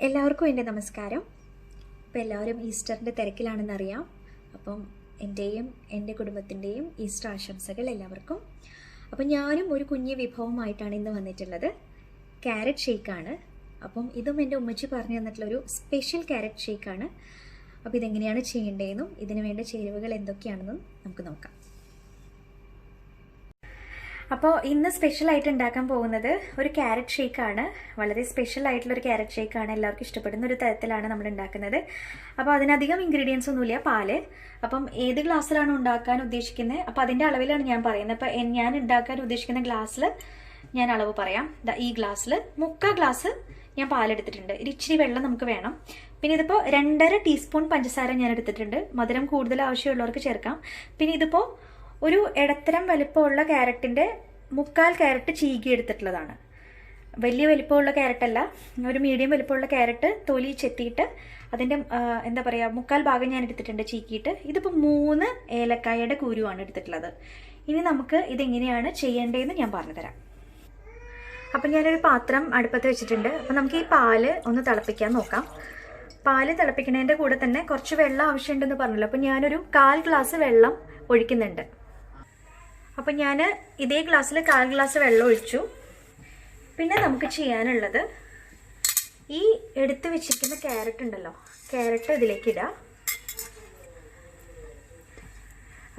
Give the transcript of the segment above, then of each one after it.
എല്ലാവർക്കും എൻ്റെ നമസ്കാരം. അപ്പോൾ എല്ലാവരും ഈസ്റ്ററിൻ്റെ തിരക്കിലാണെന്നറിയാം. അപ്പം എൻ്റെയും എൻ്റെ കുടുംബത്തിൻ്റെയും ഈസ്റ്റർ ആശംസകൾ എല്ലാവർക്കും. അപ്പം ഞാനും ഒരു കുഞ്ഞു വിഭവമായിട്ടാണ് ഇന്ന് വന്നിട്ടുള്ളത്. ക്യാരറ്റ് ഷേക്കാണ്. അപ്പം ഇതും എൻ്റെ ഉമ്മച്ചി പറഞ്ഞു തന്നിട്ടുള്ളൊരു സ്പെഷ്യൽ ക്യാരറ്റ് ഷേക്കാണ്. അപ്പോൾ ഇതെങ്ങനെയാണ് ചെയ്യേണ്ടതെന്നും ഇതിന് വേണ്ട ചേരുവകൾ എന്തൊക്കെയാണെന്നും നമുക്ക് നോക്കാം. അപ്പോൾ ഇന്ന് സ്പെഷ്യലായിട്ട് ഉണ്ടാക്കാൻ പോകുന്നത് ഒരു ക്യാരറ്റ് ഷേക്കാണ്. വളരെ സ്പെഷ്യൽ ആയിട്ടുള്ളൊരു ക്യാരറ്റ് ഷേക്കാണ്. എല്ലാവർക്കും ഇഷ്ടപ്പെടുന്ന ഒരു തരത്തിലാണ് നമ്മൾ ഉണ്ടാക്കുന്നത്. അപ്പോൾ അതിനധികം ഇൻഗ്രീഡിയൻസ് ഒന്നുമില്ല. പാല്. അപ്പം ഏത് ഗ്ലാസ്സിലാണ് ഉണ്ടാക്കാൻ ഉദ്ദേശിക്കുന്നത്, അപ്പോൾ അതിൻ്റെ അളവിലാണ് ഞാൻ പറയുന്നത്. അപ്പോൾ ഞാൻ ഉണ്ടാക്കാൻ ഉദ്ദേശിക്കുന്ന ഗ്ലാസ്സിൽ ഞാൻ അളവ് പറയാം. ഈ ഗ്ലാസ്സിൽ 3/4 ഗ്ലാസ് ഞാൻ പാലെടുത്തിട്ടുണ്ട്. ഇച്ചിരി വെള്ളം നമുക്ക് വേണം. പിന്നെ ഇതിപ്പോൾ 2.5 ടീസ്പൂൺ പഞ്ചസാര ഞാൻ എടുത്തിട്ടുണ്ട്. മധുരം കൂടുതൽ ആവശ്യമുള്ളവർക്ക് ചേർക്കാം. പിന്നെ ഇതിപ്പോൾ ഒരു ഇടത്തരം വലിപ്പമുള്ള ക്യാരറ്റിൻ്റെ 3/4 ക്യാരറ്റ് ചീകി എടുത്തിട്ടുള്ളതാണ്. വലിയ വലിപ്പമുള്ള ക്യാരറ്റല്ല, ഒരു മീഡിയം വലിപ്പമുള്ള ക്യാരറ്റ് തൊലി ചെത്തിയിട്ട് അതിൻ്റെ എന്താ പറയുക 3/4 ഭാഗം ഞാൻ എടുത്തിട്ടുണ്ട് ചീക്കിയിട്ട്. ഇതിപ്പോൾ 3 ഏലക്കായയുടെ കുരുവാണ് എടുത്തിട്ടുള്ളത്. ഇനി നമുക്ക് ഇതെങ്ങനെയാണ് ചെയ്യേണ്ടതെന്ന് ഞാൻ പറഞ്ഞുതരാം. അപ്പം ഞാനൊരു പാത്രം അടുപ്പത്ത് വെച്ചിട്ടുണ്ട്. അപ്പം നമുക്ക് ഈ പാല് ഒന്ന് തിളപ്പിക്കാൻ നോക്കാം. പാല് തിളപ്പിക്കുന്നതിൻ്റെ കൂടെ തന്നെ കുറച്ച് വെള്ളം ആവശ്യമുണ്ടെന്ന് പറഞ്ഞല്ലോ. അപ്പം ഞാനൊരു 1/4 ഗ്ലാസ് വെള്ളം ഒഴിക്കുന്നുണ്ട്. അപ്പം ഞാൻ ഇതേ ഗ്ലാസ്സിൽ 1/4 ഗ്ലാസ് വെള്ളം ഒഴിച്ചു. പിന്നെ നമുക്ക് ചെയ്യാനുള്ളത് ഈ എടുത്ത് വെച്ചിരിക്കുന്ന ക്യാരറ്റ് ഉണ്ടല്ലോ, ക്യാരറ്റ് ഇതിലേക്ക് ഇടാം.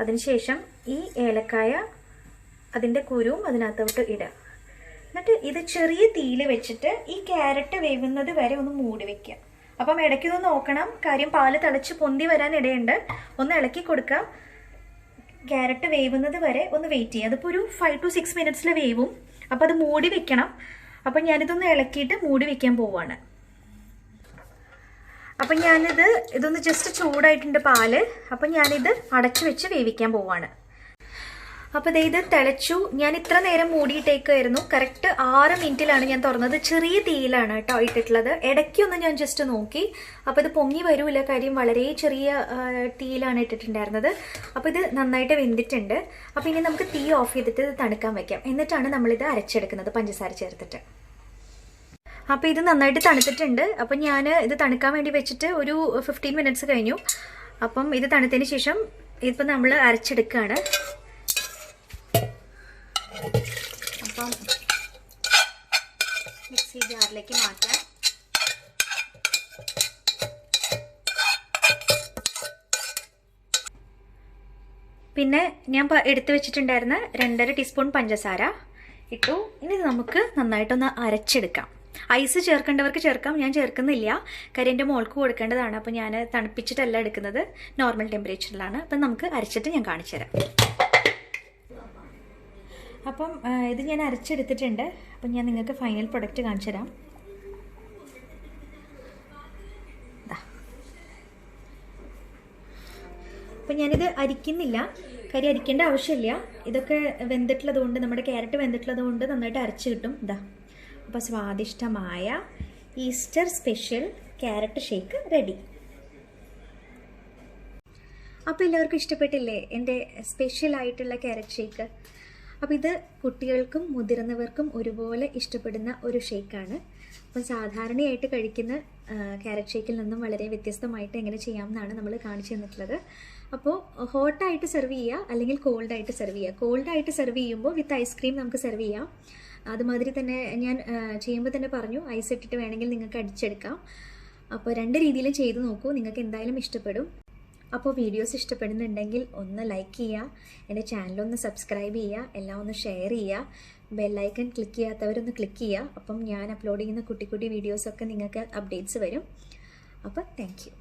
അതിനുശേഷം ഈ ഏലക്കായ അതിൻ്റെ കുരുവും അതിനകത്തോട്ട് ഇടാം. എന്നിട്ട് ഇത് ചെറിയ തീയിൽ വെച്ചിട്ട് ഈ ക്യാരറ്റ് വേവുന്നത് വരെ ഒന്ന് മൂടി വെക്കുക. അപ്പം ഇടയ്ക്കൊന്ന് നോക്കണം, കാര്യം പാല് തിളച്ച് പൊന്തി വരാൻ ഇടയുണ്ട്. ഒന്ന് ഇളക്കി കൊടുക്കുക. ക്യാരറ്റ് വേവുന്നത് വരെ ഒന്ന് വെയിറ്റ് ചെയ്യുക. അതിപ്പോൾ ഒരു 5 to 6 മിനിറ്റ്സിൽ വേവും. അപ്പോൾ അത് മൂടി വെക്കണം. അപ്പം ഞാനിതൊന്ന് ഇളക്കിയിട്ട് മൂടി വെക്കാൻ പോവാണ്. അപ്പം ഇതൊന്ന് ജസ്റ്റ് ചൂടായിട്ടുണ്ട് പാല്. അപ്പം ഞാനിത് അടച്ചു വെച്ച് വേവിക്കാൻ പോവാണ്. അപ്പോൾ ഇത് തിളച്ചു. ഞാൻ ഇത്ര നേരം മൂടിയിട്ടേക്കായിരുന്നു. കറക്റ്റ് 6 മിനിറ്റിലാണ് ഞാൻ തുറന്നത്. ചെറിയ തീയിലാണ് കേട്ടോ ഇട്ടിട്ടുള്ളത്. ഇടയ്ക്കൊന്ന് ഞാൻ ജസ്റ്റ് നോക്കി. അപ്പോൾ ഇത് പൊങ്ങി വരൂല, കാര്യം വളരെ ചെറിയ തീയിലാണ് ഇട്ടിട്ടുണ്ടായിരുന്നത്. അപ്പോൾ ഇത് നന്നായിട്ട് വെന്തിട്ടുണ്ട്. അപ്പോൾ ഇനി നമുക്ക് തീ ഓഫ് ചെയ്തിട്ട് ഇത് തണുക്കാൻ വയ്ക്കാം. എന്നിട്ടാണ് നമ്മളിത് അരച്ചെടുക്കുന്നത് പഞ്ചസാര ചേർത്തിട്ട്. അപ്പോൾ ഇത് നന്നായിട്ട് തണുത്തിട്ടുണ്ട്. അപ്പം ഞാൻ ഇത് തണുക്കാൻ വേണ്ടി വെച്ചിട്ട് ഒരു 15 മിനിറ്റ്സ് കഴിഞ്ഞു. അപ്പം ഇത് തണുത്തതിന് ശേഷം ഇതിപ്പോൾ നമ്മൾ അരച്ചെടുക്കുകയാണ്. അപ്പം മിക്സി ജാറിലേക്ക് മാറ്റാം. പിന്നെ ഞാൻ എടുത്തു വെച്ചിട്ടുണ്ടായിരുന്ന 2.5 ടീസ്പൂൺ പഞ്ചസാര ഇട്ടു. ഇനി നമുക്ക് നന്നായിട്ടൊന്ന് അരച്ചെടുക്കാം. ഐസ് ചേർക്കേണ്ടവർക്ക് ചേർക്കാം, ഞാൻ ചേർക്കുന്നില്ല. കാര്യം എൻ്റെ മോൾക്ക് കൊടുക്കേണ്ടതാണ്. അപ്പം ഞാൻ തണുപ്പിച്ചിട്ടല്ല എടുക്കുന്നത്, നോർമൽ ടെമ്പറേച്ചറിലാണ്. അപ്പം നമുക്ക് അരച്ചിട്ട് ഞാൻ കാണിച്ചു തരാം. അപ്പം ഇത് ഞാൻ അരച്ചെടുത്തിട്ടുണ്ട്. അപ്പം ഞാൻ നിങ്ങൾക്ക് ഫൈനൽ പ്രൊഡക്റ്റ് കാണിച്ചു തരാം. അപ്പം ഞാനിത് അരിക്കുന്നില്ല, കാര്യം അരിക്കേണ്ട ആവശ്യമില്ല. ഇതൊക്കെ വെന്തിട്ടുള്ളത് കൊണ്ട്, നമ്മുടെ ക്യാരറ്റ് വെന്തിട്ടുള്ളത് കൊണ്ട് നന്നായിട്ട് അരച്ച് കിട്ടും. അപ്പോൾ സ്വാദിഷ്ടമായ Easter special carrot shake ready. അപ്പോൾ എല്ലാവർക്കും ഇഷ്ടപ്പെട്ടില്ലേ എൻ്റെ സ്പെഷ്യൽ ആയിട്ടുള്ള ക്യാരറ്റ് ഷേക്ക്? അപ്പോൾ ഇത് കുട്ടികൾക്കും മുതിർന്നവർക്കും ഒരുപോലെ ഇഷ്ടപ്പെടുന്ന ഒരു ഷേക്കാണ്. അപ്പം സാധാരണയായിട്ട് കഴിക്കുന്ന ക്യാരറ്റ് ഷേക്കിൽ നിന്നും വളരെ വ്യത്യസ്തമായിട്ട് എങ്ങനെ ചെയ്യാമെന്നാണ് നമ്മൾ കാണിച്ചു തന്നിട്ടുള്ളത്. അപ്പോൾ ഹോട്ടായിട്ട് സെർവ് ചെയ്യുക, അല്ലെങ്കിൽ കോൾഡായിട്ട് സെർവ് ചെയ്യുക. കോൾഡായിട്ട് സെർവ് ചെയ്യുമ്പോൾ വിത്ത് ഐസ്ക്രീം നമുക്ക് സെർവ് ചെയ്യാം. അതുമാതിരി തന്നെ ഞാൻ ചെയ്യുമ്പോൾ തന്നെ പറഞ്ഞു, ഐസ് ഇട്ടിട്ട് വേണമെങ്കിൽ നിങ്ങൾക്ക് അടിച്ചെടുക്കാം. അപ്പോൾ 2 രീതിയിലും ചെയ്ത് നോക്കൂ, നിങ്ങൾക്ക് എന്തായാലും ഇഷ്ടപ്പെടും. അപ്പോൾ വീഡിയോസ് ഇഷ്ടപ്പെടുന്നുണ്ടെങ്കിൽ ഒന്ന് ലൈക്ക് ചെയ്യുക, എൻ്റെ ചാനലൊന്ന് സബ്സ്ക്രൈബ് ചെയ്യുക, എല്ലാം ഒന്ന് ഷെയർ ചെയ്യുക, ബെല്ലൈക്കൺ ക്ലിക്ക് ചെയ്യാത്തവരൊന്ന് ക്ലിക്ക് ചെയ്യുക. അപ്പം ഞാൻ അപ്ലോഡ് ചെയ്യുന്ന കുട്ടി വീഡിയോസൊക്കെ നിങ്ങൾക്ക് അപ്ഡേറ്റ്സ് വരും. അപ്പോൾ താങ്ക് യു.